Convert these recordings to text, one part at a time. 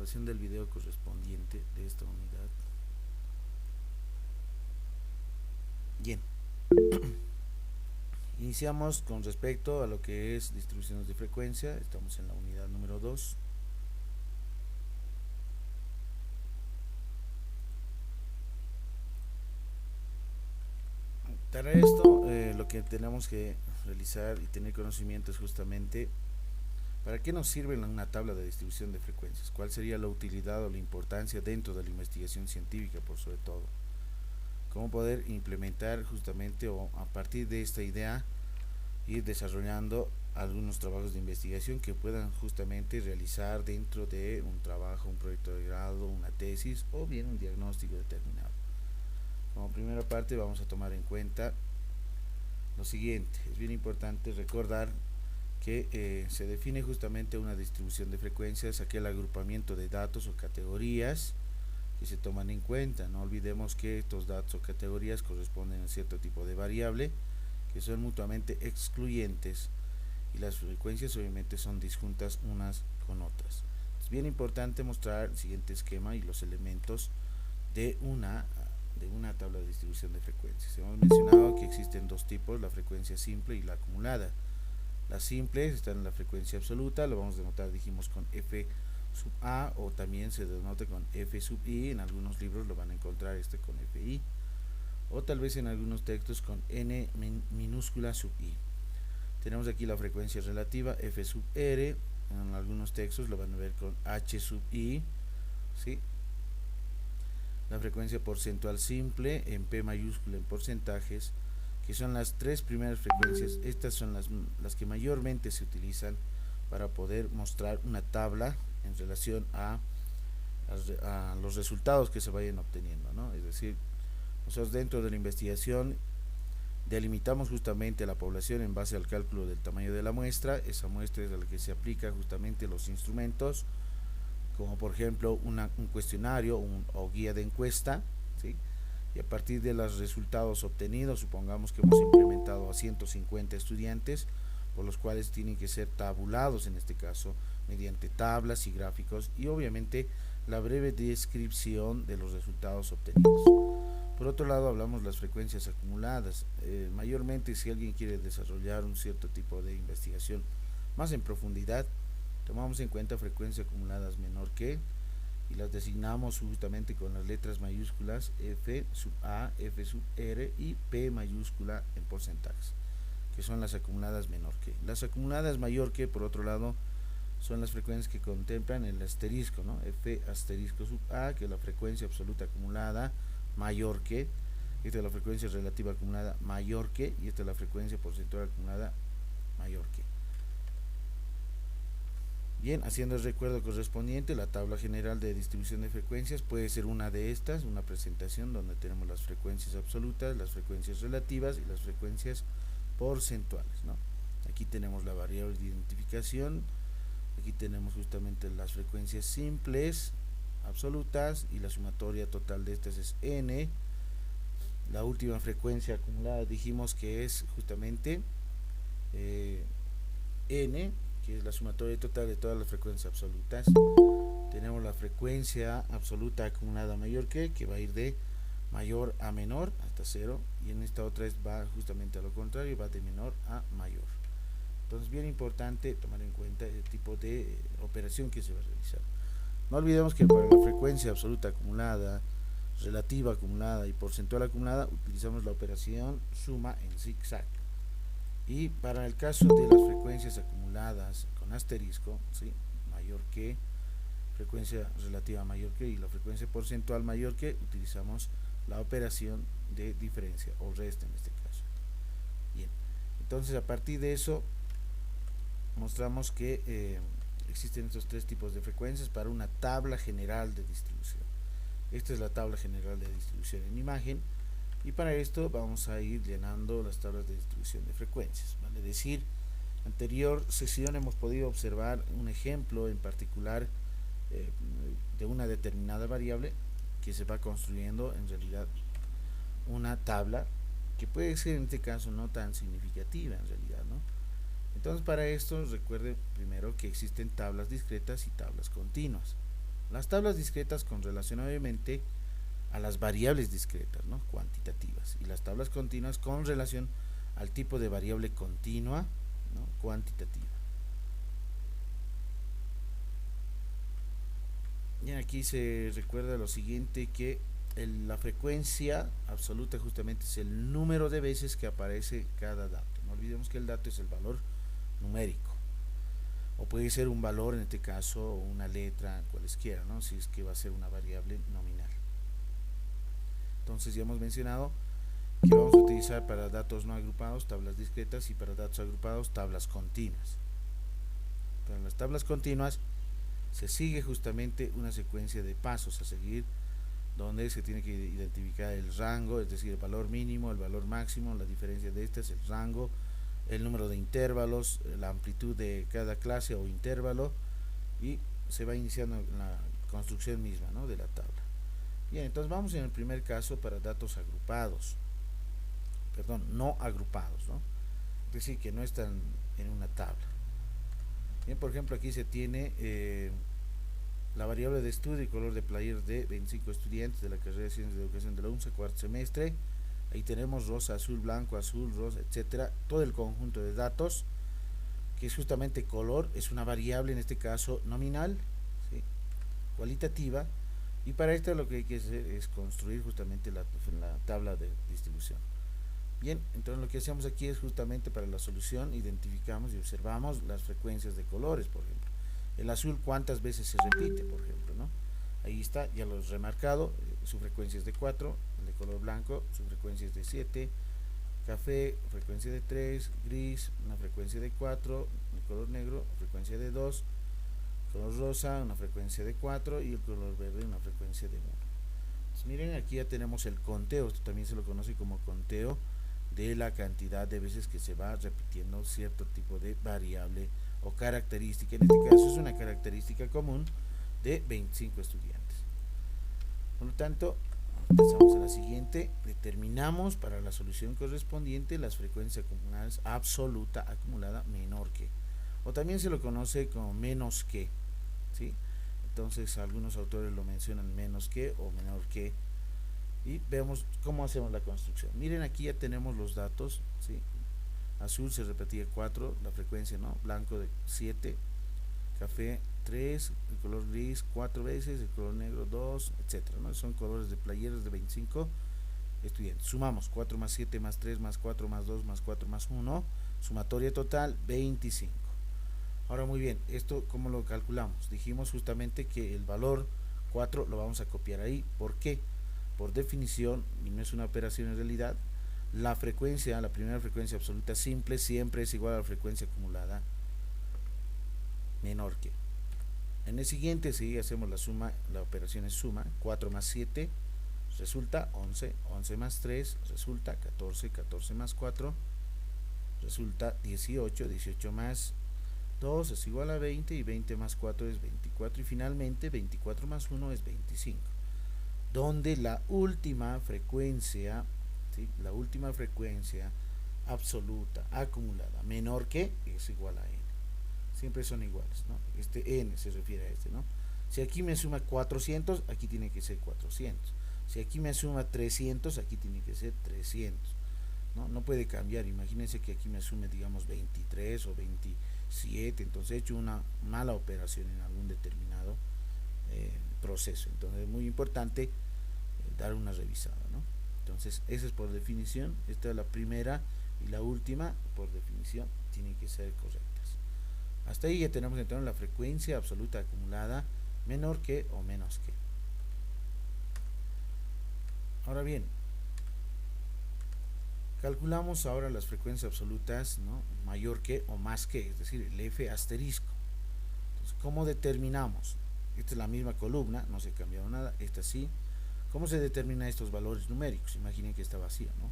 grabación del video correspondiente de esta unidad. Bien, iniciamos con respecto a lo que es distribuciones de frecuencia. Estamos en la unidad número 2. Para esto, lo que tenemos que realizar y tener conocimiento es justamente para qué nos sirve una tabla de distribución de frecuencias, cuál sería la utilidad o la importancia dentro de la investigación científica, por sobre todo, cómo poder implementar justamente o a partir de esta idea ir desarrollando algunos trabajos de investigación que puedan justamente realizar dentro de un trabajo, un proyecto de grado, una tesis o bien un diagnóstico determinado. Como primera parte vamos a tomar en cuenta lo siguiente. Es bien importante recordar que se define justamente una distribución de frecuencias, aquel agrupamiento de datos o categorías que se toman en cuenta. No olvidemos que estos datos o categorías corresponden a cierto tipo de variable que son mutuamente excluyentes y las frecuencias obviamente son disjuntas unas con otras. Es bien importante mostrar el siguiente esquema y los elementos de una tabla de distribución de frecuencias. Hemos mencionado que existen dos tipos, la frecuencia simple y la acumulada. La simple está en la frecuencia absoluta, lo vamos a denotar, dijimos, con F sub A, o también se denota con F sub I. En algunos libros lo van a encontrar con FI, o tal vez en algunos textos con N minúscula sub I. Tenemos aquí la frecuencia relativa, F sub R, en algunos textos lo van a ver con H sub I, ¿sí? La frecuencia porcentual simple en P mayúscula en porcentajes, que son las tres primeras frecuencias. Estas son las que mayormente se utilizan para poder mostrar una tabla en relación a los resultados que se vayan obteniendo, ¿no? Es decir, nosotros dentro de la investigación delimitamos justamente la población en base al cálculo del tamaño de la muestra. Esa muestra es a la que se aplica justamente los instrumentos, como por ejemplo un cuestionario o guía de encuesta, ¿sí? Y a partir de los resultados obtenidos, supongamos que hemos implementado a 150 estudiantes, por los cuales tienen que ser tabulados en este caso mediante tablas y gráficos, y obviamente la breve descripción de los resultados obtenidos. Por otro lado, hablamos de las frecuencias acumuladas. Mayormente, si alguien quiere desarrollar un cierto tipo de investigación más en profundidad, tomamos en cuenta frecuencias acumuladas menor que, y las designamos justamente con las letras mayúsculas F sub A, F sub R y P mayúscula en porcentajes, que son las acumuladas menor que. Las acumuladas mayor que, por otro lado, son las frecuencias que contemplan el asterisco, ¿no? F asterisco sub A, que es la frecuencia absoluta acumulada mayor que. Esta es la frecuencia relativa acumulada mayor que, y esta es la frecuencia porcentual acumulada mayor que. Bien, haciendo el recuerdo correspondiente, la tabla general de distribución de frecuencias puede ser una de estas, una presentación donde tenemos las frecuencias absolutas, las frecuencias relativas y las frecuencias porcentuales, ¿no? Aquí tenemos la variable de identificación, aquí tenemos justamente las frecuencias simples, absolutas, y la sumatoria total de estas es n. La última frecuencia acumulada dijimos que es justamente n, que es la sumatoria total de todas las frecuencias absolutas. Tenemos la frecuencia absoluta acumulada mayor que va a ir de mayor a menor hasta 0, y en esta otra va justamente a lo contrario, va de menor a mayor. Entonces, bien importante tomar en cuenta el tipo de operación que se va a realizar. No olvidemos que para la frecuencia absoluta acumulada, relativa acumulada y porcentual acumulada utilizamos la operación suma en zigzag. Y para el caso de las frecuencias acumuladas con asterisco, ¿sí? Mayor que, frecuencia relativa mayor que y la frecuencia porcentual mayor que, utilizamos la operación de diferencia o resta en este caso. Bien, entonces a partir de eso mostramos que existen estos tres tipos de frecuencias para una tabla general de distribución. Esta es la tabla general de distribución en imagen, y para esto vamos a ir llenando las tablas de distribución de frecuencias. Vale decir, anterior sesión hemos podido observar un ejemplo en particular de una determinada variable que se va construyendo en realidad una tabla que puede ser en este caso no tan significativa en realidad, ¿no? Entonces, para esto recuerde primero que existen tablas discretas y tablas continuas. Las tablas discretas con relación obviamente a las variables discretas, ¿no? Cuantitativas, y las tablas continuas con relación al tipo de variable continua, ¿no? Cuantitativa. Y aquí se recuerda lo siguiente, que la frecuencia absoluta justamente es el número de veces que aparece cada dato. No olvidemos que el dato es el valor numérico, o puede ser un valor, en este caso una letra, cualesquiera, ¿no? Si es que va a ser una variable nominal. Entonces ya hemos mencionado que vamos a utilizar para datos no agrupados tablas discretas, y para datos agrupados tablas continuas. Para las tablas continuas se sigue justamente una secuencia de pasos a seguir, donde se tiene que identificar el rango, es decir, el valor mínimo, el valor máximo, la diferencia de estas, el rango, el número de intervalos, la amplitud de cada clase o intervalo, y se va iniciando la construcción misma, ¿no?, de la tabla. Bien, entonces vamos en el primer caso para datos agrupados, perdón, no agrupados, ¿no? Es decir, que no están en una tabla. Bien, por ejemplo, aquí se tiene la variable de estudio y color de player de 25 estudiantes de la carrera de Ciencias de Educación de la UNSA, cuarto semestre. Ahí tenemos rosa, azul, blanco, azul, rosa, etcétera. Todo el conjunto de datos, que es justamente color, es una variable, en este caso nominal, ¿sí?, cualitativa. Y para esto lo que hay que hacer es construir justamente la tabla de distribución. Bien, entonces lo que hacemos aquí es justamente para la solución identificamos y observamos las frecuencias de colores, por ejemplo. El azul, cuántas veces se repite, por ejemplo, ¿no? Ahí está, ya lo he remarcado, su frecuencia es de 4, el de color blanco, su frecuencia es de 7, café, frecuencia de 3, gris, una frecuencia de 4, el color negro, frecuencia de 2, color rosa, una frecuencia de 4, y el color verde, una frecuencia de 1. Entonces, miren, aquí ya tenemos el conteo, esto también se lo conoce como conteo de la cantidad de veces que se va repitiendo cierto tipo de variable o característica. En este caso es una característica común de 25 estudiantes. Por lo tanto, pasamos a la siguiente. Determinamos para la solución correspondiente las frecuencias acumuladas absoluta acumulada menor que, o también se lo conoce como menos que, ¿sí? Entonces algunos autores lo mencionan menos que o menor que, y veamos cómo hacemos la construcción. Miren, aquí ya tenemos los datos, ¿sí? Azul se repetía 4, la frecuencia, ¿no? Blanco de 7, café 3, el color gris 4 veces, el color negro 2, etcétera, ¿no? Son colores de playeras de 25 estudiantes. Sumamos 4 más 7 más 3 más 4 más 2 más 4 más 1, sumatoria total 25. Ahora, muy bien, esto ¿cómo lo calculamos? Dijimos justamente que el valor 4 lo vamos a copiar ahí. ¿Por qué? Por definición, y no es una operación en realidad, la frecuencia, la primera frecuencia absoluta simple siempre es igual a la frecuencia acumulada menor que. En el siguiente, si hacemos la suma, la operación es suma, 4 más 7 resulta 11, 11 más 3 resulta 14, 14 más 4 resulta 18, 18 más 2 es igual a 20, y 20 más 4 es 24, y finalmente 24 más 1 es 25, donde la última frecuencia, ¿sí?, la última frecuencia absoluta acumulada menor que es igual a n. Siempre son iguales, ¿no? Este n se refiere a este, ¿no? Si aquí me suma 400, aquí tiene que ser 400. Si aquí me suma 300, aquí tiene que ser 300. No puede cambiar. Imagínense que aquí me sume, digamos, 23 o 27, entonces he hecho una mala operación en algún determinado proceso. Entonces es muy importante dar una revisada, ¿no? Entonces esa es por definición. Esta es la primera, y la última por definición tiene que ser correctas. Hasta ahí ya tenemos entonces la frecuencia absoluta acumulada menor que o menos que. Ahora bien, calculamos ahora las frecuencias absolutas, ¿no?, mayor que o más que, es decir, el F asterisco. Entonces, ¿cómo determinamos? Esta es la misma columna, no se ha cambiado nada, esta sí. ¿Cómo se determina estos valores numéricos? Imaginen que está vacío, ¿no?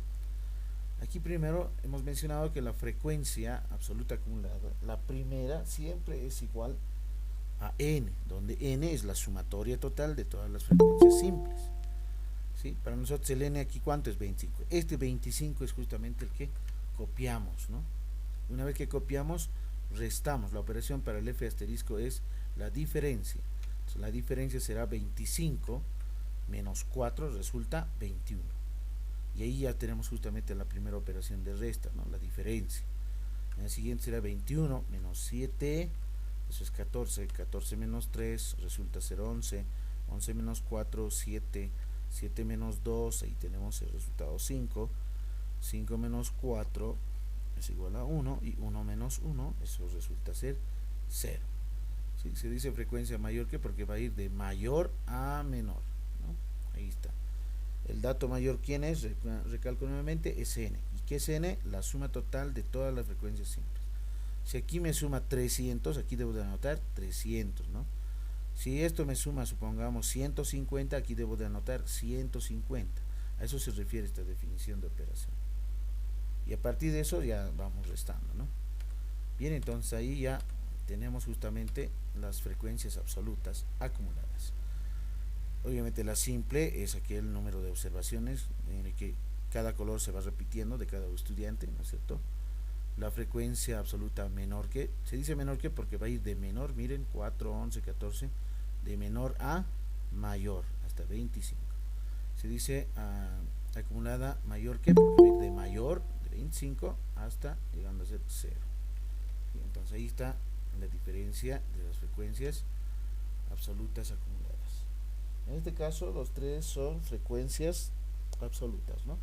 Aquí primero hemos mencionado que la frecuencia absoluta acumulada, la primera, siempre es igual a n, donde n es la sumatoria total de todas las frecuencias simples. ¿Sí? Para nosotros el n aquí, ¿cuánto es? 25. Este 25 es justamente el que copiamos, ¿no? Una vez que copiamos, restamos. La operación para el F asterisco es la diferencia. Entonces Entonces, la diferencia será 25 menos 4 resulta 21. Y ahí ya tenemos justamente la primera operación de resta, ¿no? La diferencia. En el siguiente será 21 menos 7, eso es 14. 14 menos 3 resulta ser 11. 11 menos 4, 7. 7 menos 2, ahí tenemos el resultado 5. 5 menos 4 es igual a 1. Y 1 menos 1, eso resulta ser 0. ¿Sí? Se dice frecuencia mayor que porque va a ir de mayor a menor, ¿no? Ahí está. El dato mayor, ¿quién es? Recalco nuevamente, es n. ¿Y qué es n? La suma total de todas las frecuencias simples. Si aquí me suma 300, aquí debo de anotar 300, ¿no? Si esto me suma, supongamos, 150, aquí debo de anotar 150. A eso se refiere esta definición de operación. Y a partir de eso ya vamos restando, ¿no? Bien, entonces ahí ya tenemos justamente las frecuencias absolutas acumuladas. Obviamente la simple es aquel número de observaciones en el que cada color se va repitiendo de cada estudiante, ¿no es cierto? La frecuencia absoluta menor que, se dice menor que porque va a ir de menor, miren, 4, 11, 14, de menor a mayor, hasta 25. Se dice acumulada mayor que porque va a ir de mayor, de 25, hasta llegando a ser 0. Y entonces ahí está la diferencia de las frecuencias absolutas acumuladas. En este caso los tres son frecuencias absolutas, ¿no?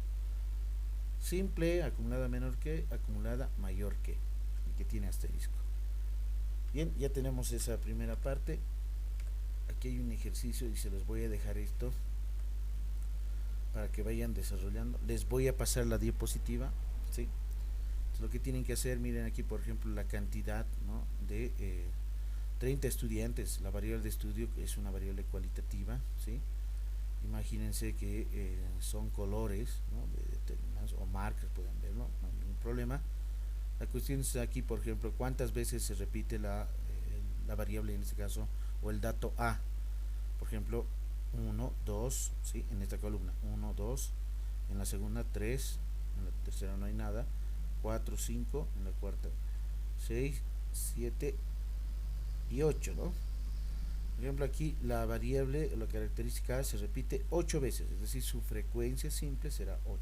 Simple, acumulada menor que, acumulada mayor que, y que tiene asterisco. Bien, ya tenemos esa primera parte. Aquí hay un ejercicio y se los voy a dejar esto para que vayan desarrollando. Les voy a pasar la diapositiva, ¿sí? Entonces, lo que tienen que hacer, miren aquí por ejemplo la cantidad, ¿no? De 30 estudiantes. La variable de estudio es una variable cualitativa, ¿sí? Imagínense que son colores, ¿no? De determinados, o marcas, pueden verlo, no hay ningún problema. La cuestión es aquí, por ejemplo, cuántas veces se repite la variable en este caso, o el dato A. Por ejemplo, 1, 2, ¿sí? En esta columna, 1, 2, en la segunda 3, en la tercera no hay nada, 4, 5, en la cuarta 6, 7 y 8, ¿no? Por ejemplo, aquí la variable, la característica se repite 8 veces, es decir, su frecuencia simple será 8.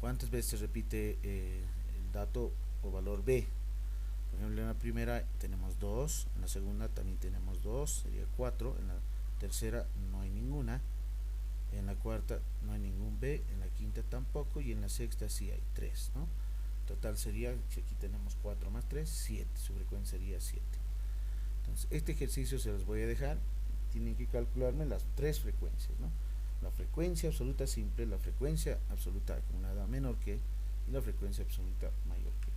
¿Cuántas veces se repite el dato o valor B? Por ejemplo, en la primera tenemos 2, en la segunda también tenemos 2, sería 4, en la tercera no hay ninguna, en la cuarta no hay ningún B, en la quinta tampoco, y en la sexta sí hay 3, ¿no? Total sería, si aquí tenemos 4 más 3, 7, su frecuencia sería 7. Entonces, este ejercicio se los voy a dejar. Tienen que calcularme las tres frecuencias, ¿no? La frecuencia absoluta simple, la frecuencia absoluta acumulada menor que, y la frecuencia absoluta mayor que.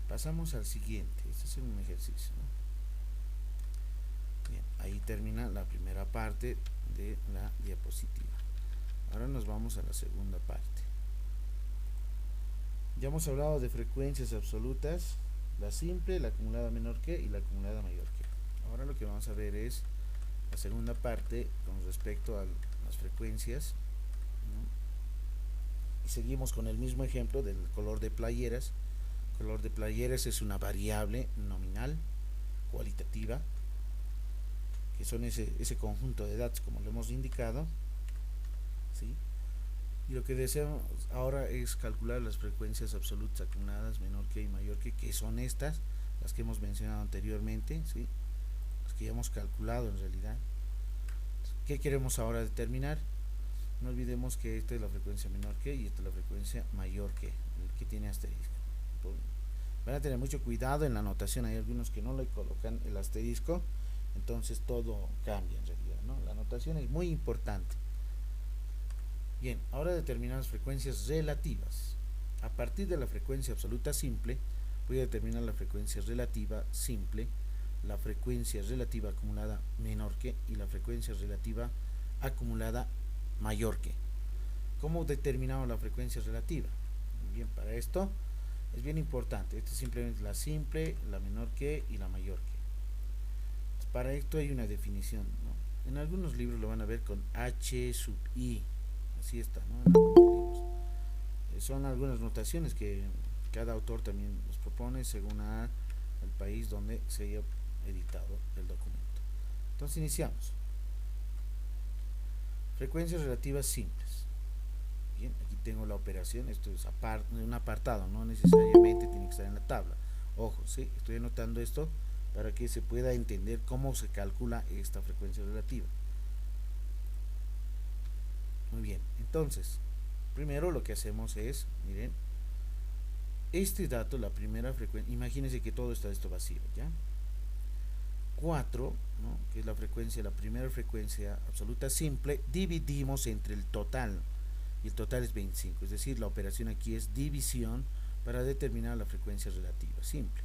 Pasamos al siguiente. Este es un ejercicio, ¿no? Bien, ahí termina la primera parte de la diapositiva. Ahora nos vamos a la segunda parte. Ya hemos hablado de frecuencias absolutas, la simple, la acumulada menor que y la acumulada mayor que. Ahora lo que vamos a ver es la segunda parte con respecto a las frecuencias, ¿no? Y seguimos con el mismo ejemplo del color de playeras. El color de playeras es una variable nominal cualitativa, que son ese conjunto de datos como lo hemos indicado, ¿sí? Y lo que deseamos ahora es calcular las frecuencias absolutas acumuladas menor que y mayor que son estas, las que hemos mencionado anteriormente, ¿sí? Las que ya hemos calculado en realidad. ¿Qué queremos ahora determinar? No olvidemos que esta es la frecuencia menor que y esta es la frecuencia mayor que, el que tiene asterisco. Van a tener mucho cuidado en la anotación, hay algunos que no le colocan el asterisco, entonces todo cambia en realidad, ¿no? La anotación es muy importante. Bien, ahora determinamos frecuencias relativas. A partir de la frecuencia absoluta simple, voy a determinar la frecuencia relativa simple, la frecuencia relativa acumulada menor que y la frecuencia relativa acumulada mayor que. ¿Cómo determinamos la frecuencia relativa? Bien, para esto es bien importante. Esto es simplemente la simple, la menor que y la mayor que. Entonces, para esto hay una definición, ¿no? En algunos libros lo van a ver con H sub I. Así está, ¿no? En algunos libros. Son algunas notaciones que cada autor también nos propone según el país donde se haya editado el documento. Entonces iniciamos. Frecuencias relativas simples. Bien, aquí tengo la operación, esto es un apartado, no necesariamente tiene que estar en la tabla. Ojo, ¿sí? Estoy anotando esto para que se pueda entender cómo se calcula esta frecuencia relativa. Muy bien, entonces, primero lo que hacemos es, miren, este dato, la primera frecuencia, imagínense que todo está esto vacío, ¿ya? 4, ¿no? Que es la frecuencia, la primera frecuencia absoluta simple, dividimos entre el total, y el total es 25, es decir, la operación aquí es división para determinar la frecuencia relativa simple.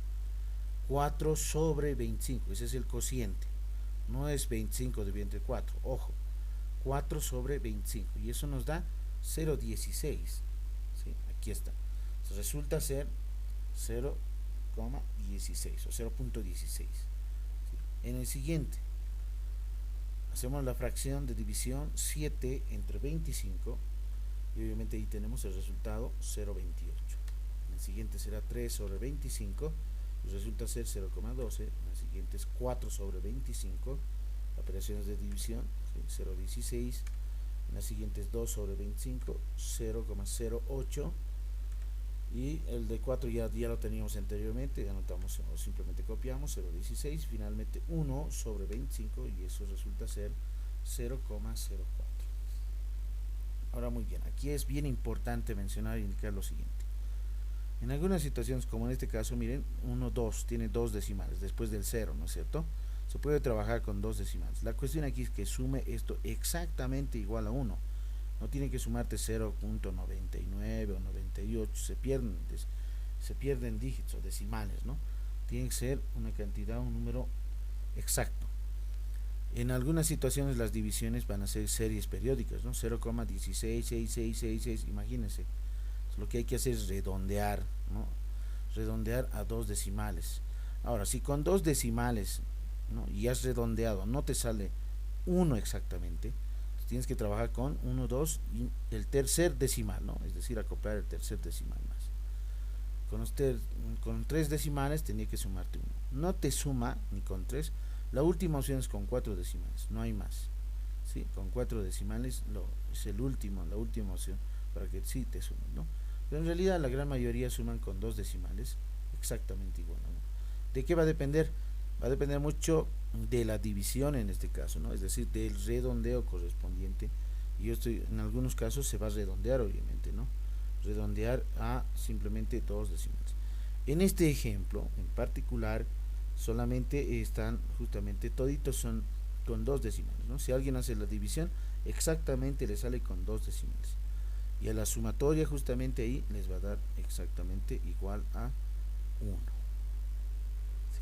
4 sobre 25, ese es el cociente, no es 25 dividido entre 4, ojo, 4 sobre 25, y eso nos da 0,16, ¿sí? Aquí está, entonces resulta ser 0,16 o 0,16. En el siguiente, hacemos la fracción de división 7 entre 25 y obviamente ahí tenemos el resultado 0,28. En el siguiente será 3 sobre 25 y resulta ser 0,12. En el siguiente es 4 sobre 25, operaciones de división, ¿sí? 0,16. En la siguiente es 2 sobre 25, 0,08. Y el de 4 ya lo teníamos anteriormente, anotamos o simplemente copiamos 0,16, finalmente 1 sobre 25 y eso resulta ser 0,04. Ahora muy bien, aquí es bien importante mencionar y indicar lo siguiente. En algunas situaciones, como en este caso, miren, 1, 2, tiene dos decimales después del 0, ¿no es cierto? Se puede trabajar con dos decimales. La cuestión aquí es que sume esto exactamente igual a 1. No tiene que sumarte 0,99 o 98, se pierden dígitos o decimales, ¿no? Tiene que ser una cantidad, un número exacto. En algunas situaciones las divisiones van a ser series periódicas, ¿no? 0,166666, imagínense. Lo que hay que hacer es redondear, ¿no? Redondear a dos decimales. Ahora, si con dos decimales, ¿no? y has redondeado, no te sale 1 exactamente, tienes que trabajar con 1, 2 y el tercer decimal, ¿no? Es decir, acoplar el tercer decimal más. Con 3 decimales tenía que sumarte 1. No te suma ni con 3. La última opción es con 4 decimales, no hay más. ¿Sí? Con 4 decimales es la última opción para que sí te sumen, ¿no? Pero en realidad la gran mayoría suman con 2 decimales, exactamente igual, ¿no? ¿De qué va a depender? Va a depender mucho de la división en este caso, ¿no? Es decir, del redondeo correspondiente. Y en algunos casos se va a redondear, obviamente, ¿no? Redondear a simplemente 2 decimales. En este ejemplo, en particular, solamente están justamente toditos son con 2 decimales, ¿no? Si alguien hace la división, exactamente le sale con 2 decimales. Y a la sumatoria justamente ahí les va a dar exactamente igual a 1. ¿Sí?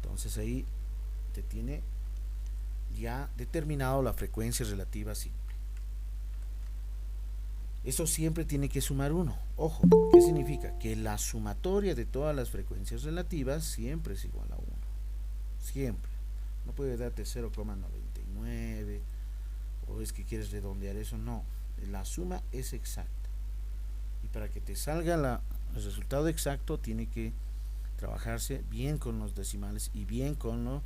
Entonces ahí te tiene ya determinado la frecuencia relativa simple. Eso siempre tiene que sumar 1. Ojo, ¿qué significa? Que la sumatoria de todas las frecuencias relativas siempre es igual a 1. Siempre. No puede darte 0,99 o es que quieres redondear eso, no. La suma es exacta. Y para que te salga el resultado exacto tiene que trabajarse bien con los decimales y bien con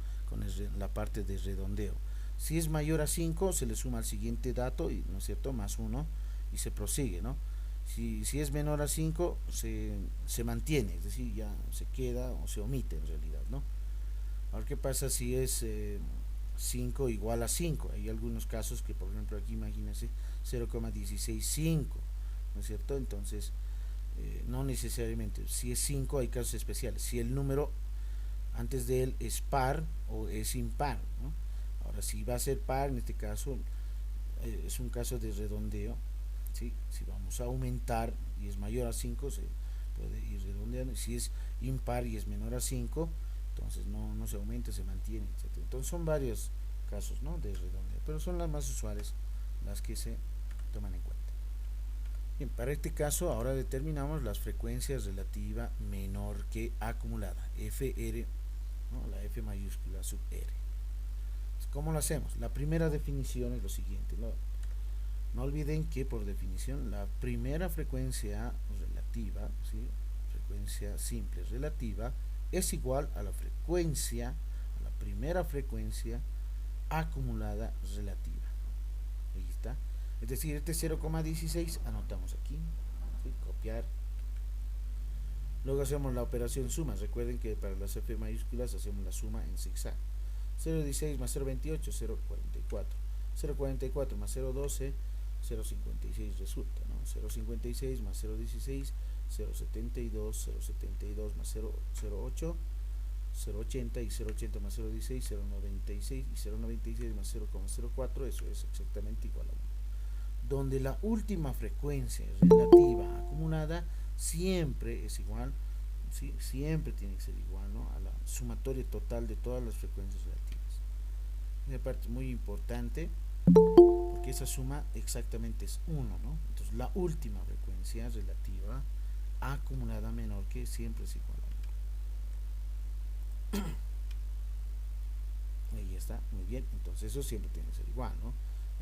la parte de redondeo. Si es mayor a 5 se le suma al siguiente dato, ¿no es cierto? Más 1 y se prosigue, ¿no? Si es menor a 5 se mantiene, es decir, ya se queda o se omite en realidad, ¿no? Ahora, ¿qué pasa si es 5 igual a 5? Hay algunos casos que, por ejemplo, aquí imagínense 0,165, ¿no es cierto? Entonces, no necesariamente. Si es 5 hay casos especiales. Si el número antes de él es par o es impar, ¿no? Ahora, si va a ser par, en este caso, es un caso de redondeo, ¿sí? Si vamos a aumentar y es mayor a 5, se puede ir redondeando. Si es impar y es menor a 5, entonces no se aumenta, se mantiene, etc. Entonces son varios casos, ¿no? De redondeo, pero son las más usuales las que se toman en cuenta. Bien, para este caso ahora determinamos las frecuencias relativa menor que acumulada, FR, ¿no? La F mayúscula sub R. ¿Cómo lo hacemos? La primera definición es lo siguiente, no olviden que por definición la primera frecuencia relativa, ¿sí? Frecuencia simple relativa, es igual a la frecuencia, a la primera frecuencia acumulada relativa. Ahí está. Es decir, este 0,16 anotamos aquí, ¿sí? Copiar. Luego hacemos la operación suma. Recuerden que para las F mayúsculas hacemos la suma en zigzag. 0,16 más 0,28, 0,44. 0,44 más 0,12, 0,56 resulta, ¿no? 0,56 más 0,16, 0,72, 0,72 más 0,08, 0,80 y 0,80 más 0,16, 0,96 y 0,96 más 0,04, eso es exactamente igual a 1. Donde la última frecuencia relativa acumulada siempre es igual, ¿sí? Siempre tiene que ser igual, ¿no? A la sumatoria total de todas las frecuencias relativas. Esa parte es muy importante porque esa suma exactamente es 1, ¿no? Entonces la última frecuencia relativa acumulada menor que siempre es igual a 1. Ahí está, muy bien. Entonces eso siempre tiene que ser igual, ¿no?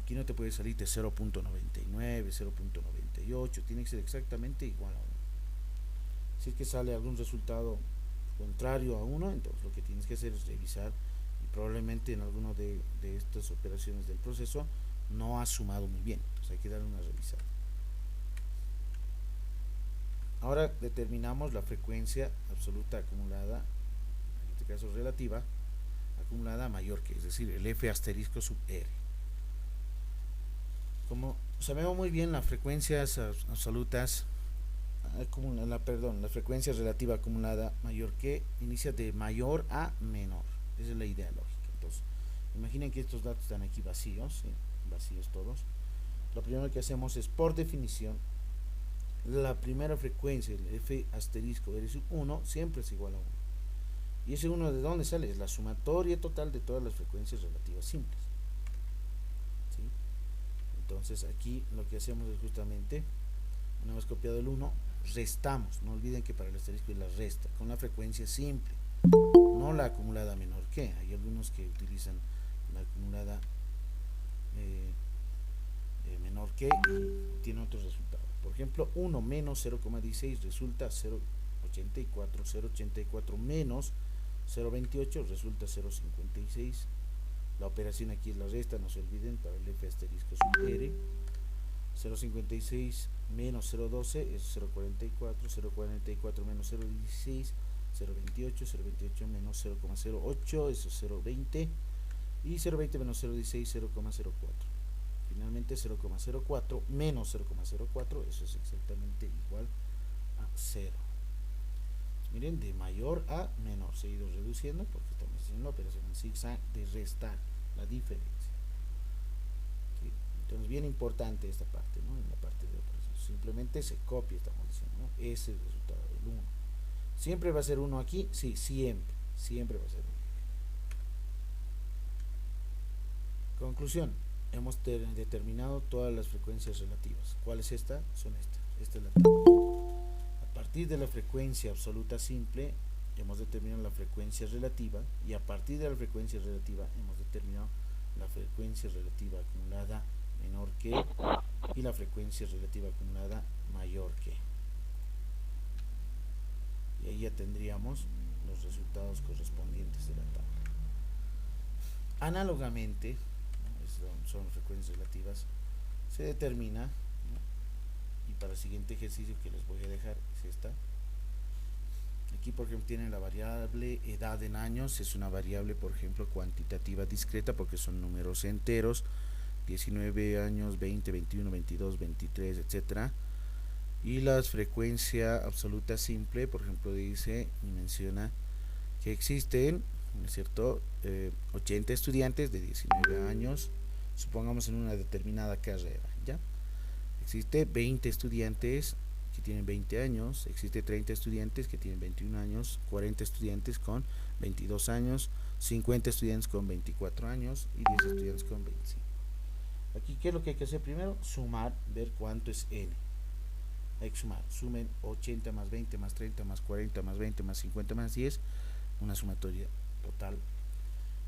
Aquí no te puede salir de 0.99, 0.98, tiene que ser exactamente igual a 1. Si es que sale algún resultado contrario a 1, entonces lo que tienes que hacer es revisar y probablemente en alguno de estas operaciones del proceso no has sumado muy bien, entonces hay que darle una revisada. Ahora determinamos la frecuencia absoluta acumulada, en este caso relativa, acumulada mayor que, es decir, el F asterisco sub R. Como sabemos muy bien, las frecuencias absolutas la frecuencia relativa acumulada mayor que inicia de mayor a menor. Esa es la idea lógica. Entonces, imaginen que estos datos están aquí vacíos, ¿sí? Vacíos todos. Lo primero que hacemos es, por definición, la primera frecuencia, el F asterisco R sub 1, siempre es igual a 1. ¿Y ese 1 de dónde sale? Es la sumatoria total de todas las frecuencias relativas simples. ¿Sí? Entonces aquí lo que hacemos es justamente, una vez copiado el 1, restamos. No olviden que para el asterisco es la resta, con la frecuencia simple, no la acumulada menor que. Hay algunos que utilizan la acumulada menor que y tienen otros resultados. Por ejemplo, 1 menos 0,16 resulta 0,84, 0,84 menos 0,28 resulta 0,56. La operación aquí es la resta, no se olviden, para el F asterisco sub R. 0,56 menos 0,12 es 0,44, 0,44 menos 0,16, 0,28, 0,28 menos 0,08, eso es 0,20, y 0,20 menos 0,16, 0,04. Finalmente 0,04 menos 0,04, eso es exactamente igual a 0. Miren, de mayor a menor se ha ido reduciendo porque estamos haciendo la operación en zigzag de restar la diferencia. ¿Sí? Entonces, bien importante esta parte, ¿no? En la parte de operación. Simplemente se copia, estamos diciendo, ¿no? Ese es el resultado del 1. ¿Siempre va a ser 1 aquí? Sí, siempre va a ser 1. Conclusión. Hemos determinado todas las frecuencias relativas. ¿Cuál es esta? Son estas. Esta es la tabla. A partir de la frecuencia absoluta simple hemos determinado la frecuencia relativa, y a partir de la frecuencia relativa hemos determinado la frecuencia relativa acumulada menor que y la frecuencia relativa acumulada mayor que. Y ahí ya tendríamos los resultados correspondientes de la tabla. Análogamente, ¿no? Son frecuencias relativas, se determina, ¿no? Y para el siguiente ejercicio que les voy a dejar es esta. Aquí, por ejemplo, tienen la variable edad en años. Es una variable, por ejemplo, cuantitativa discreta porque son números enteros: 19 años, 20, 21, 22, 23, etcétera. Y la frecuencia absoluta simple, por ejemplo, dice y menciona que existen, ¿no es cierto?, 80 estudiantes de 19 años, supongamos en una determinada carrera, ¿ya? Existe 20 estudiantes que tienen 20 años, existe 30 estudiantes que tienen 21 años, 40 estudiantes con 22 años, 50 estudiantes con 24 años y 10 estudiantes con 25. Aquí, ¿qué es lo que hay que hacer primero? Sumar, ver cuánto es n. Hay que sumar, sumen 80 más 20 más 30 más 40 más 20 más 50 más 10, una sumatoria total.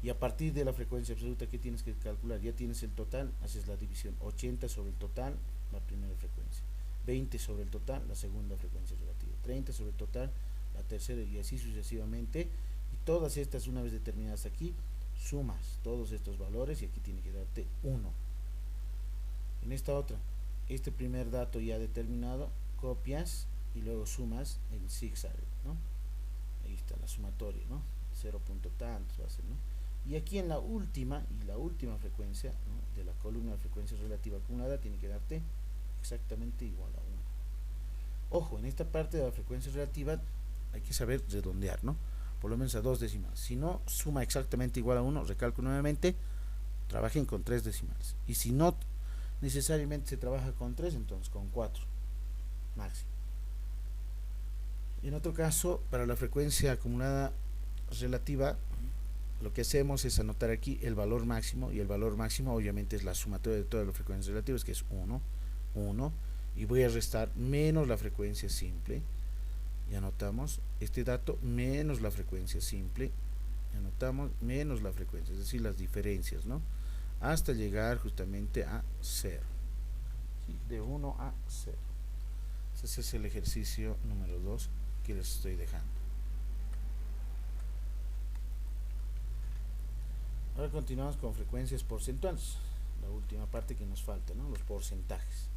Y a partir de la frecuencia absoluta, ¿qué tienes que calcular? Ya tienes el total, haces la división: 80 sobre el total, la primera frecuencia; 20 sobre el total, la segunda frecuencia relativa; 30 sobre el total, la tercera, y así sucesivamente. Y todas estas, una vez determinadas aquí, sumas todos estos valores y aquí tiene que darte 1. En esta otra, este primer dato ya determinado, copias y luego sumas en zigzag, ¿no? Ahí está la sumatoria, ¿no? 0 punto tantos va a ser, ¿no? Y aquí en la última frecuencia, ¿no?, de la columna de frecuencia relativa acumulada tiene que darte exactamente igual a 1. Ojo, en esta parte de la frecuencia relativa hay que saber redondear, ¿no? Por lo menos a 2 decimales. Si no suma exactamente igual a 1, recalco nuevamente, trabajen con 3 decimales. Y si no necesariamente se trabaja con 3, entonces con 4 máximo. En otro caso, para la frecuencia acumulada relativa, lo que hacemos es anotar aquí el valor máximo, y el valor máximo obviamente es la sumatoria de todas las frecuencias relativas, que es 1, 1, y voy a restar menos la frecuencia simple, y anotamos este dato menos la frecuencia simple, y anotamos menos la frecuencia, es decir, las diferencias, ¿no?, hasta llegar justamente a 0, ¿sí?, de 1 a 0. Ese es el ejercicio número 2 que les estoy dejando. Ahora continuamos con frecuencias porcentuales, la última parte que nos falta, ¿no?, los porcentajes.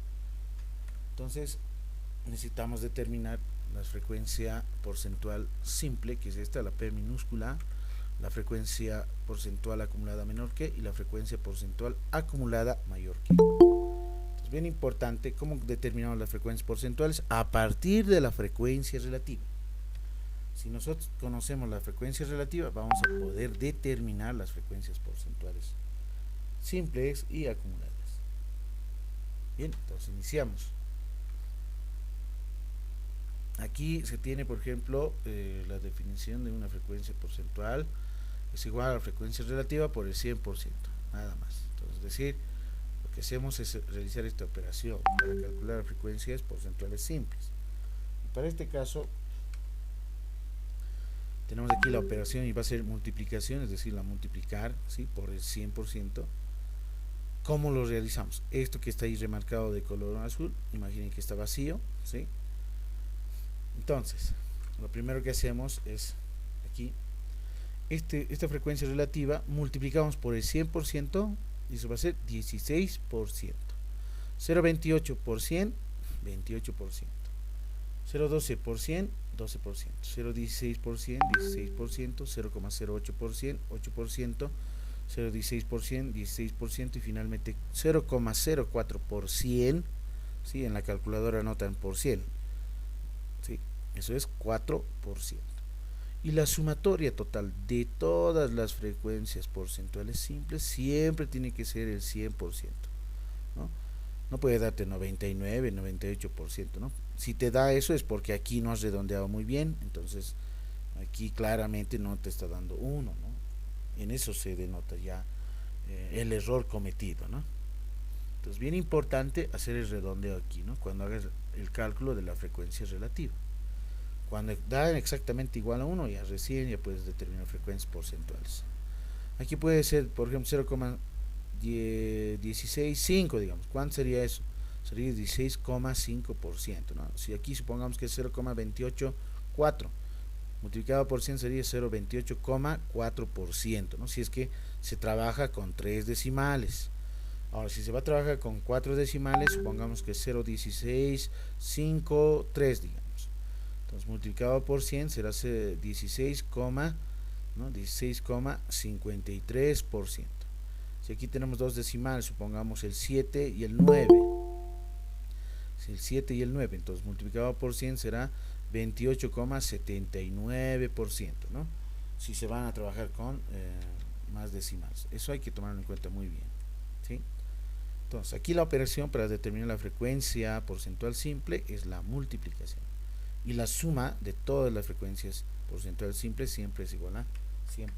Entonces necesitamos determinar la frecuencia porcentual simple, que es esta, la P minúscula, la frecuencia porcentual acumulada menor que, y la frecuencia porcentual acumulada mayor que. Entonces, bien importante, ¿cómo determinamos las frecuencias porcentuales? A partir de la frecuencia relativa. Si nosotros conocemos la frecuencia relativa, vamos a poder determinar las frecuencias porcentuales simples y acumuladas. Bien, entonces iniciamos. Aquí se tiene, por ejemplo, la definición de una frecuencia porcentual es igual a la frecuencia relativa por el 100%, nada más. Entonces, es decir, lo que hacemos es realizar esta operación para calcular frecuencias porcentuales simples. Y para este caso, tenemos aquí la operación y va a ser multiplicación, es decir, la multiplicar, ¿sí?, por el 100%. ¿Cómo lo realizamos? Esto que está ahí remarcado de color azul, imaginen que está vacío, ¿sí? Entonces, lo primero que hacemos es aquí, esta frecuencia relativa multiplicamos por el 100% y eso va a ser 16%. 0.28 por 100, 28%. 0.12 por 100, 12%. 0.16 por 100, 16%. 0.08 por 100, 8%. 0.16 por 100, 16%. Y finalmente 0.04 por 100, ¿sí?, en la calculadora anotan por 100, ¿sí?, eso es 4%. Y la sumatoria total de todas las frecuencias porcentuales simples siempre tiene que ser el 100%, ¿no? No puede darte 99, 98%, ¿no? Si te da eso es porque aquí no has redondeado muy bien, entonces aquí claramente no te está dando 1, ¿no? En eso se denota ya el error cometido, ¿no? Entonces, bien importante hacer el redondeo aquí, ¿no?, cuando hagas el cálculo de la frecuencia relativa. Cuando da exactamente igual a 1, ya recién ya puedes determinar frecuencias porcentuales. Aquí puede ser, por ejemplo, 0,165, digamos. ¿Cuánto sería eso? Sería 16,5%, ¿no? Si aquí supongamos que es 0,284, multiplicado por 100 sería 0,28,4%, ¿no?, si es que se trabaja con 3 decimales. Ahora, si se va a trabajar con 4 decimales, supongamos que es 0,1653, digamos. Entonces, multiplicado por 100 será 16,53%. Si aquí tenemos dos decimales, supongamos el 7 y el 9. Si el 7 y el 9, entonces multiplicado por 100 será 28,79%, ¿no? Si se van a trabajar con más decimales. Eso hay que tomarlo en cuenta muy bien, ¿sí? Entonces, aquí la operación para determinar la frecuencia porcentual simple es la multiplicación. Y la suma de todas las frecuencias porcentuales simples siempre es igual a 100%.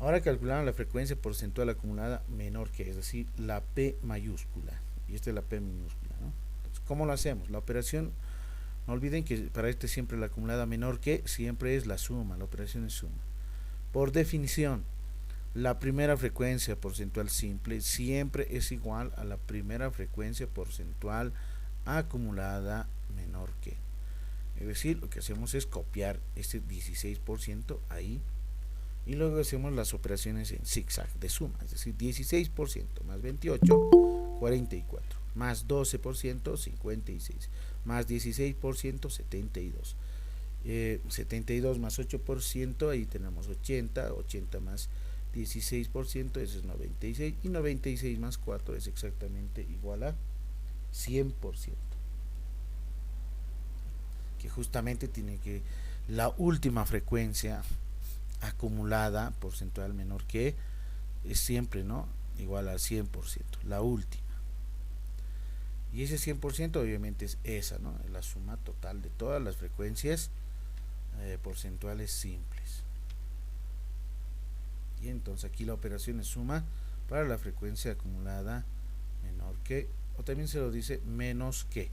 Ahora calculamos la frecuencia porcentual acumulada menor que, es decir, la P mayúscula. Y esta es la P minúscula, ¿no? Entonces, ¿cómo lo hacemos? La operación, no olviden que para este siempre la acumulada menor que siempre es la suma, la operación es suma. Por definición, la primera frecuencia porcentual simple siempre es igual a la primera frecuencia porcentual acumulada menor que. Es decir, lo que hacemos es copiar este 16% ahí y luego hacemos las operaciones en zigzag de suma, es decir, 16% más 28, 44, más 12%, 56, más 16%, 72. 72 más 8%, ahí tenemos 80, 80 más 16%, eso es 96, y 96 más 4 es exactamente igual a 100%, que justamente tiene que la última frecuencia acumulada porcentual menor que es siempre, ¿no?, igual al 100%, la última. Y ese 100% obviamente es esa, ¿no?, la suma total de todas las frecuencias porcentuales simples. Y entonces aquí la operación es suma para la frecuencia acumulada menor que, o también se lo dice menos que.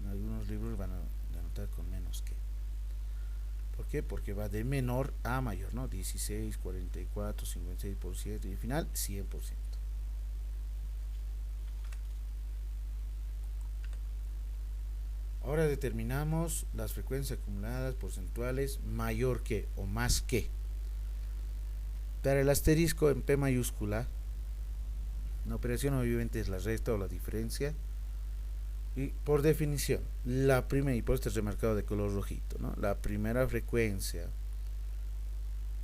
En algunos libros van a denotar con menos que. ¿Por qué? Porque va de menor a mayor, ¿no? 16, 44, 56% y al final 100%. Ahora determinamos las frecuencias acumuladas porcentuales mayor que o más que. Dar el asterisco en P mayúscula. La operación obviamente es la resta o la diferencia. Y por definición, la primera, y por esto es remarcado de color rojito, ¿no?, la primera frecuencia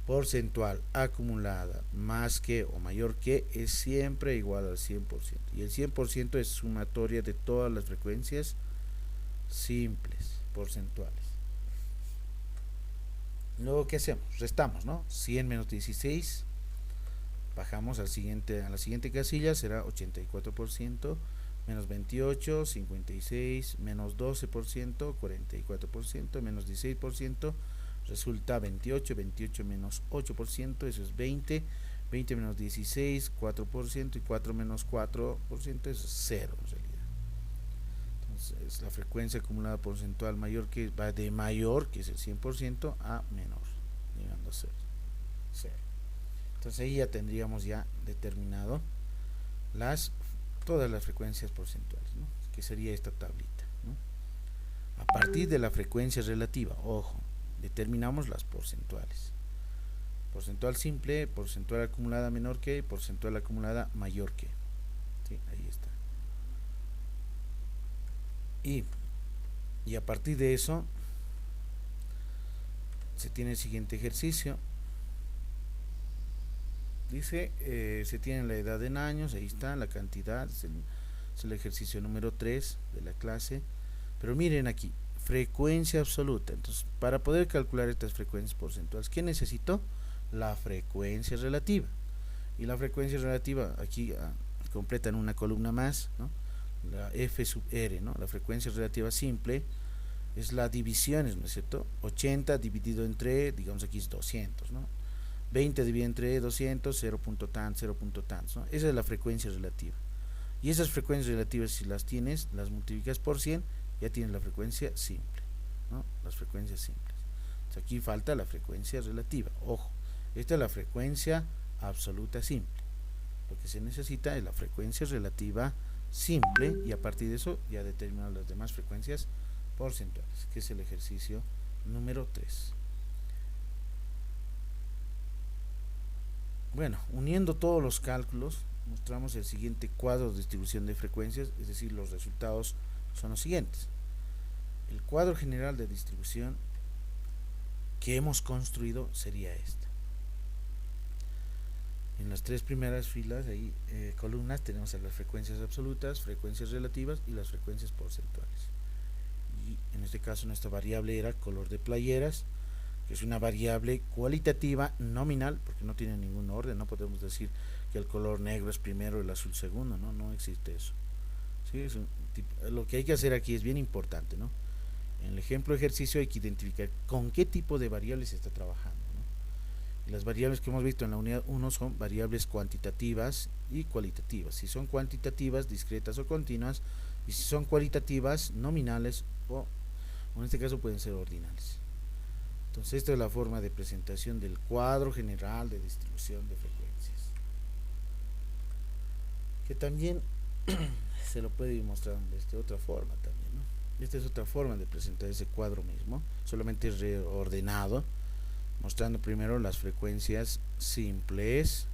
porcentual acumulada más que o mayor que es siempre igual al 100%. Y el 100% es sumatoria de todas las frecuencias simples porcentuales. Luego, ¿qué hacemos? Restamos, ¿no? 100 menos 16, bajamos a la siguiente casilla, será 84%, menos 28, 56, menos 12%, 44%, menos 16%, resulta 28, 28 menos 8%, eso es 20, 20 menos 16, 4%, y 4 menos 4%, eso es 0 en realidad. Entonces la frecuencia acumulada porcentual mayor que va de mayor, que es el 100%, a menor, llegando a 0. Entonces ahí ya tendríamos ya determinado todas las frecuencias porcentuales, ¿no?, que sería esta tablita, ¿no? A partir de la frecuencia relativa, ojo, determinamos las porcentuales. Porcentual simple, porcentual acumulada menor que, porcentual acumulada mayor que. ¿Sí? Ahí está. Y a partir de eso se tiene el siguiente ejercicio. Dice, se tiene la edad en años, ahí está, la cantidad, es el ejercicio número 3 de la clase. Pero miren aquí, frecuencia absoluta. Entonces, para poder calcular estas frecuencias porcentuales, ¿qué necesito? La frecuencia relativa. Y la frecuencia relativa, aquí completa en una columna más, ¿no?, la F sub R, ¿no?, la frecuencia relativa simple es la división, ¿no es cierto? 80 dividido entre, digamos aquí es 200, ¿no? 20 dividido entre 200, 0. Tan, 0. Tan, ¿no? Esa es la frecuencia relativa. Y esas frecuencias relativas, si las tienes, las multiplicas por 100, ya tienes la frecuencia simple, ¿no?, las frecuencias simples. Entonces aquí falta la frecuencia relativa. Ojo, esta es la frecuencia absoluta simple. Lo que se necesita es la frecuencia relativa simple, y a partir de eso ya determinamos las demás frecuencias porcentuales, que es el ejercicio número 3. Bueno, uniendo todos los cálculos, mostramos el siguiente cuadro de distribución de frecuencias, es decir, los resultados son los siguientes. El cuadro general de distribución que hemos construido sería este. En las tres primeras filas, ahí columnas, tenemos a las frecuencias absolutas, frecuencias relativas y las frecuencias porcentuales. Y en este caso nuestra variable era color de playeras, que es una variable cualitativa nominal, porque no tiene ningún orden. No podemos decir que el color negro es primero y el azul segundo, no existe eso. ¿Sí? Es lo que hay que hacer aquí es bien importante, ¿no? En el ejemplo ejercicio hay que identificar con qué tipo de variables se está trabajando, ¿no? Y las variables que hemos visto en la unidad 1 son variables cuantitativas y cualitativas. Si son cuantitativas, discretas o continuas, y si son cualitativas, nominales o en este caso pueden ser ordinales. Entonces esta es la forma de presentación del cuadro general de distribución de frecuencias, que también se lo puede ir mostrando de otra forma también, ¿no? Esta es otra forma de presentar ese cuadro mismo, solamente reordenado, mostrando primero las frecuencias simples,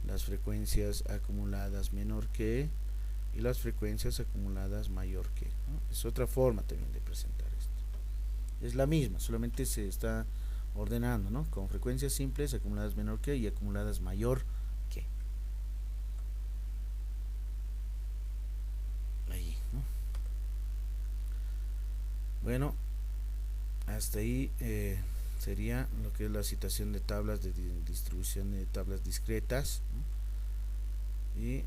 las frecuencias acumuladas menor que y las frecuencias acumuladas mayor que, ¿no? Es otra forma también de presentar esto. Es la misma, solamente se está ordenando, ¿no? Con frecuencias simples, acumuladas menor que y acumuladas mayor que. Ahí, ¿no? Bueno, hasta ahí sería lo que es la situación de tablas de distribución de tablas discretas, ¿no? Y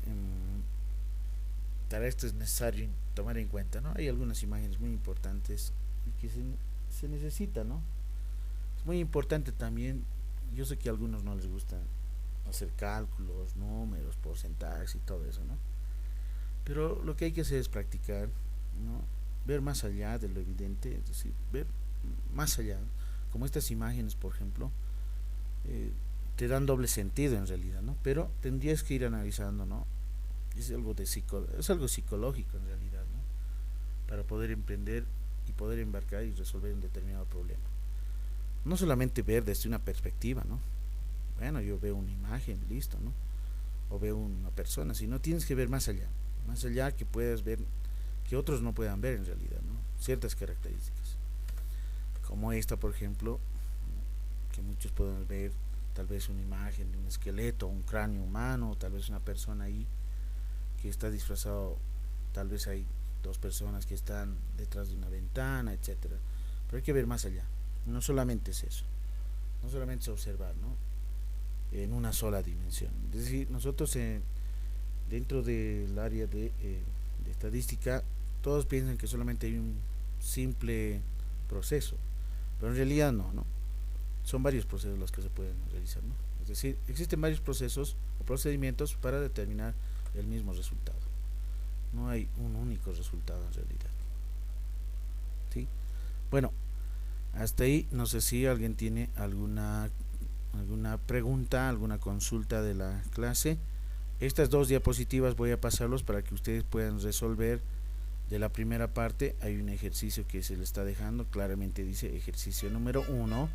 para esto es necesario tomar en cuenta, ¿no? Hay algunas imágenes muy importantes que se necesita, ¿no? Es muy importante también. Yo sé que a algunos no les gusta hacer cálculos, números, porcentajes y todo eso, ¿no? Pero lo que hay que hacer es practicar, ¿no? Ver más allá de lo evidente, es decir, ver más allá, como estas imágenes, por ejemplo, eh, te dan doble sentido en realidad, ¿no? Pero tendrías que ir analizando, ¿no? Es algo psicológico en realidad, ¿no? Para poder emprender y poder embarcar y resolver un determinado problema. No solamente ver desde una perspectiva, ¿no? Bueno, yo veo una imagen, listo, ¿no? O veo una persona, sino tienes que ver más allá que puedas ver, que otros no puedan ver en realidad, ¿no? Ciertas características, como esta, por ejemplo, que muchos pueden ver, tal vez una imagen de un esqueleto, un cráneo humano, tal vez una persona ahí que está disfrazado, tal vez hay dos personas que están detrás de una ventana, etcétera. Pero hay que ver más allá. No solamente es eso, no solamente es observar, ¿no? En una sola dimensión. Es decir, nosotros dentro del área de estadística, todos piensan que solamente hay un simple proceso, pero en realidad no, ¿no? Son varios procesos los que se pueden realizar, ¿no? Es decir, existen varios procesos o procedimientos para determinar el mismo resultado. No hay un único resultado en realidad. ¿Sí? Bueno, hasta ahí no sé si alguien tiene alguna pregunta, alguna consulta de la clase. Estas dos diapositivas voy a pasarlos para que ustedes puedan resolver. De la primera parte hay un ejercicio que se le está dejando, claramente dice ejercicio número 1,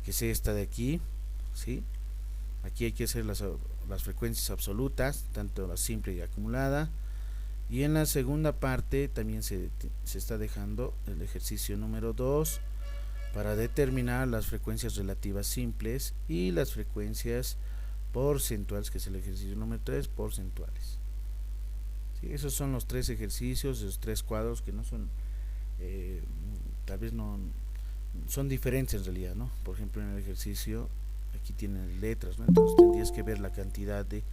que es esta de aquí, ¿sí? Aquí hay que hacer las frecuencias absolutas, tanto la simple y acumulada. Y en la segunda parte también se está dejando el ejercicio número 2 para determinar las frecuencias relativas simples y las frecuencias porcentuales, que es el ejercicio número 3, porcentuales. ¿Sí? Esos son los tres ejercicios, los tres cuadros que no son, tal vez no, son diferentes en realidad, ¿no? Por ejemplo, en el ejercicio, aquí tienen letras, ¿no? Entonces tendrías que ver la cantidad de,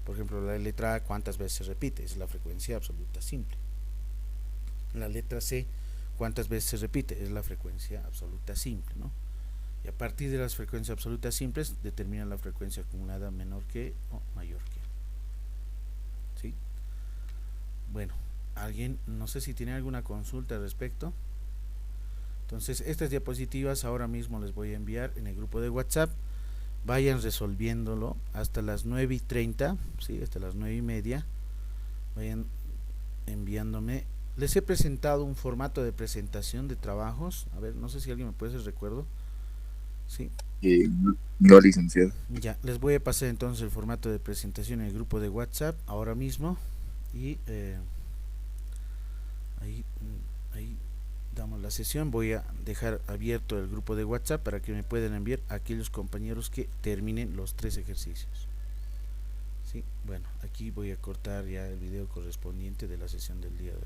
por ejemplo, la letra A, cuántas veces se repite, es la frecuencia absoluta simple. La letra C, cuántas veces se repite, es la frecuencia absoluta simple, ¿no? Y a partir de las frecuencias absolutas simples, determina la frecuencia acumulada menor que o mayor que. ¿Sí? Bueno, alguien, no sé si tiene alguna consulta al respecto. Entonces, estas diapositivas ahora mismo les voy a enviar en el grupo de WhatsApp. Vayan resolviéndolo hasta las 9:30, ¿sí? Hasta las 9:30. Vayan enviándome. Les he presentado un formato de presentación de trabajos. A ver, no sé si alguien me puede hacer recuerdo. ¿Sí? No, licenciado. Ya, les voy a pasar entonces el formato de presentación en el grupo de WhatsApp ahora mismo. Y ahí damos la sesión. Voy a dejar abierto el grupo de WhatsApp para que me puedan enviar a aquellos compañeros que terminen los tres ejercicios. Sí, bueno, aquí voy a cortar ya el video correspondiente de la sesión del día de hoy.